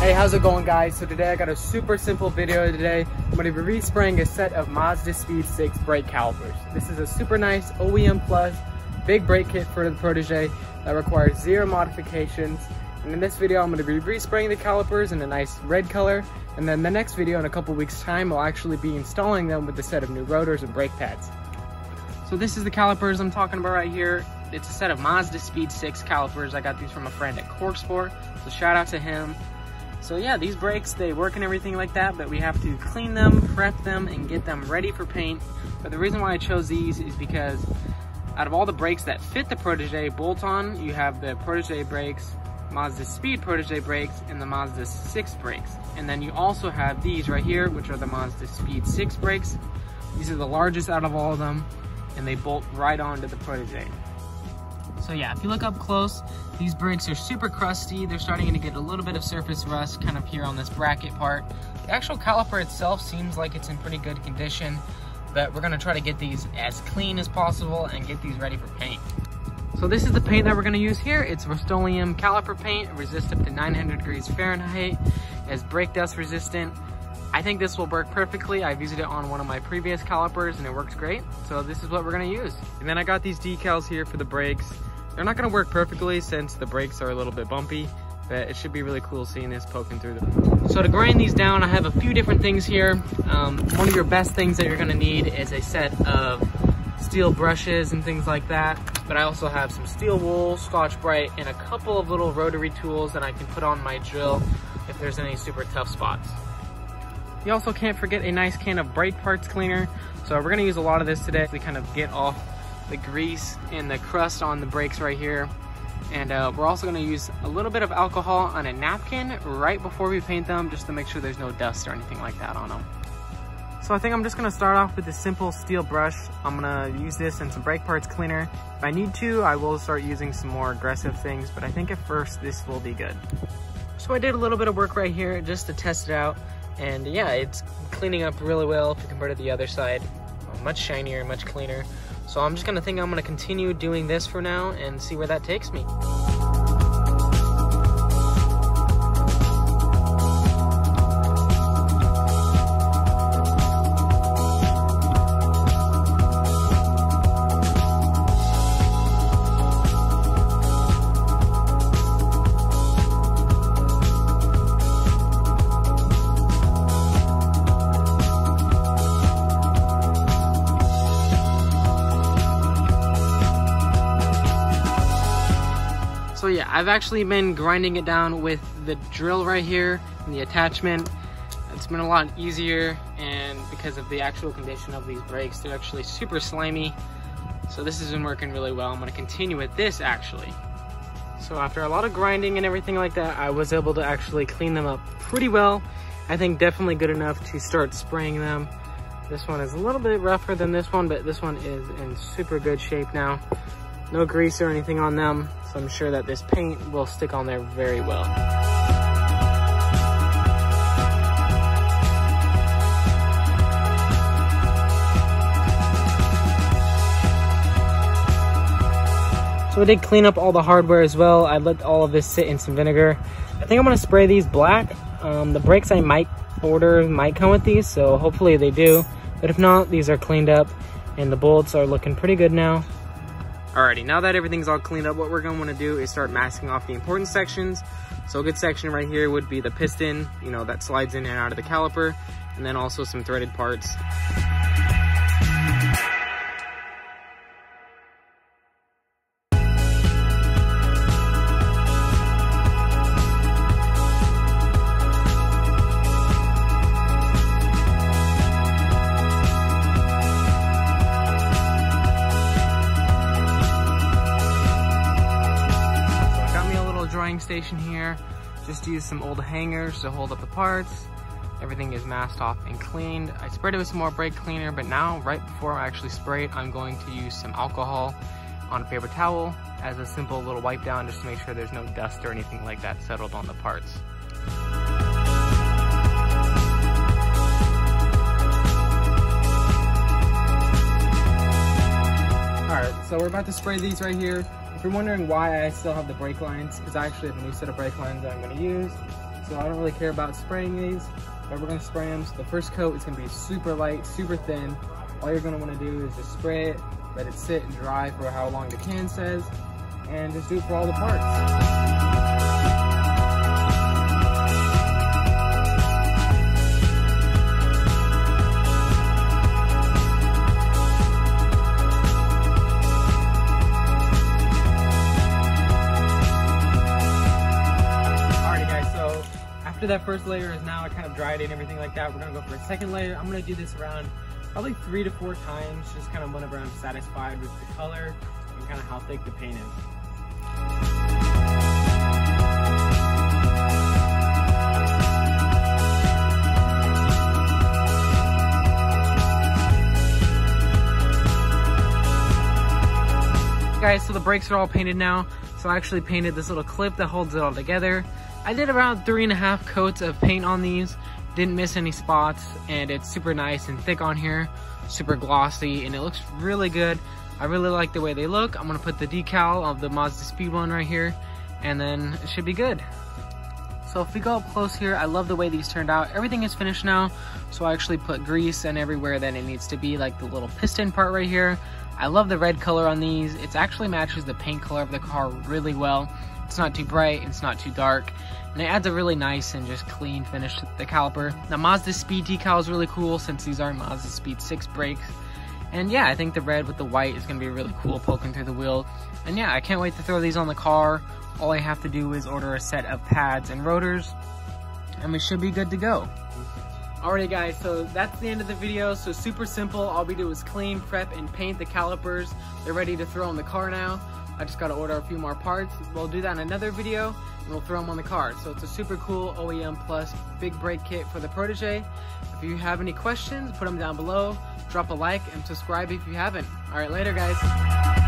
Hey, how's it going, guys? So today I got a super simple video today. I'm going to be respraying a set of Mazdaspeed6 brake calipers. This is a super nice OEM plus big brake kit for the Protege that requires 0 modifications. And in this video I'm going to be respraying the calipers in a nice red color, and then the next video in a couple weeks time I'll actually be installing them with a set of new rotors and brake pads. So this is the calipers I'm talking about right here. It's a set of Mazdaspeed6 calipers. I got these from a friend at Corksport, so shout out to him. So yeah, these brakes, they work and everything like that, but we have to clean them, prep them, and get them ready for paint. But the reason why I chose these is because out of all the brakes that fit the Protege bolt-on, you have the Protege brakes, Mazdaspeed Protege brakes, and the Mazda6 brakes. And then you also have these right here, which are the Mazdaspeed6 brakes. These are the largest out of all of them, and they bolt right onto the Protege. So yeah, if you look up close, these brakes are super crusty. They're starting to get a little bit of surface rust kind of here on this bracket part. The actual caliper itself seems like it's in pretty good condition, but we're gonna try to get these as clean as possible and get these ready for paint. So this is the paint that we're gonna use here. It's Rust-Oleum caliper paint. It resists up to 900 degrees Fahrenheit. It's brake dust resistant. I think this will work perfectly. I've used it on one of my previous calipers and it works great. So this is what we're gonna use. And then I got these decals here for the brakes. They're not gonna work perfectly since the brakes are a little bit bumpy, but it should be really cool seeing this poking through them. So to grind these down, I have a few different things here. One of your best things that you're gonna need is a set of steel brushes and things like that. But I also have some steel wool, Scotch-Brite, and a couple of little rotary tools that I can put on my drill if there's any super tough spots. You also can't forget a nice can of brake parts cleaner. So we're gonna use a lot of this today to kind of get off the grease and the crust on the brakes right here. And we're also gonna use a little bit of alcohol on a napkin right before we paint them, just to make sure there's no dust or anything like that on them. So I think I'm just gonna start off with this simple steel brush. I'm gonna use this and some brake parts cleaner. If I need to, I will start using some more aggressive things, but I think at first this will be good. So I did a little bit of work right here just to test it out. And yeah, it's cleaning up really well if you compare to the other side. Much shinier, much cleaner. So I'm just I'm gonna continue doing this for now and see where that takes me. So yeah, I've actually been grinding it down with the drill right here and the attachment. It's been a lot easier, and because of the actual condition of these brakes, they're actually super slimy. So this has been working really well. I'm gonna continue with this actually. So after a lot of grinding and everything like that, I was able to actually clean them up pretty well. I think definitely good enough to start spraying them. This one is a little bit rougher than this one, but this one is in super good shape now. No grease or anything on them, so I'm sure that this paint will stick on there very well. So I did clean up all the hardware as well. I let all of this sit in some vinegar. I think I'm gonna spray these black. The brakes I might order might come with these, so hopefully they do. But if not, these are cleaned up and the bolts are looking pretty good now. Alrighty, now that everything's all cleaned up, what we're gonna wanna do is start masking off the important sections. So a good section right here would be the piston, you know, that slides in and out of the caliper, and then also some threaded parts. Station here, just use some old hangers to hold up the parts. Everything is masked off and cleaned. I sprayed it with some more brake cleaner, but now right before I actually spray it, I'm going to use some alcohol on a paper towel as a simple little wipe down, just to make sure there's no dust or anything like that settled on the parts. Alright, so we're about to spray these right here. If you're wondering why I still have the brake lines, because I actually have a new set of brake lines that I'm going to use. so I don't really care about spraying these, but we're gonna spray them. So the first coat is gonna be super light, super thin. All you're gonna wanna do is just spray it, let it sit and dry for how long the can says, and just do it for all the parts. After that first layer is now kind of dried and everything like that, we're gonna go for a second layer. I'm gonna do this around probably 3 to 4 times, just kind of whenever I'm satisfied with the color and kind of how thick the paint is. Guys, so the brakes are all painted now. So I actually painted this little clip that holds it all together. I did around 3.5 coats of paint on these, didn't miss any spots, and it's super nice and thick on here, super glossy, and it looks really good. I really like the way they look. I'm gonna put the decal of the Mazdaspeed one right here, and then it should be good. So if we go up close here, I love the way these turned out. Everything is finished now, so I actually put grease and everywhere that it needs to be, like the little piston part right here. I love the red color on these. It actually matches the paint color of the car really well. It's not too bright, it's not too dark, and it adds a really nice and just clean finish to the caliper. The Mazdaspeed decal is really cool since these are Mazdaspeed6 brakes. And yeah, I think the red with the white is gonna be really cool poking through the wheel. And yeah, I can't wait to throw these on the car. All I have to do is order a set of pads and rotors, and we should be good to go. Alrighty guys, so that's the end of the video. So super simple. All we do is clean, prep, and paint the calipers. They're ready to throw in the car now. I just gotta order a few more parts. We'll do that in another video, and we'll throw them on the car. So it's a super cool OEM Plus big brake kit for the Protege. If you have any questions, put them down below. Drop a like and subscribe if you haven't. Alright, later guys.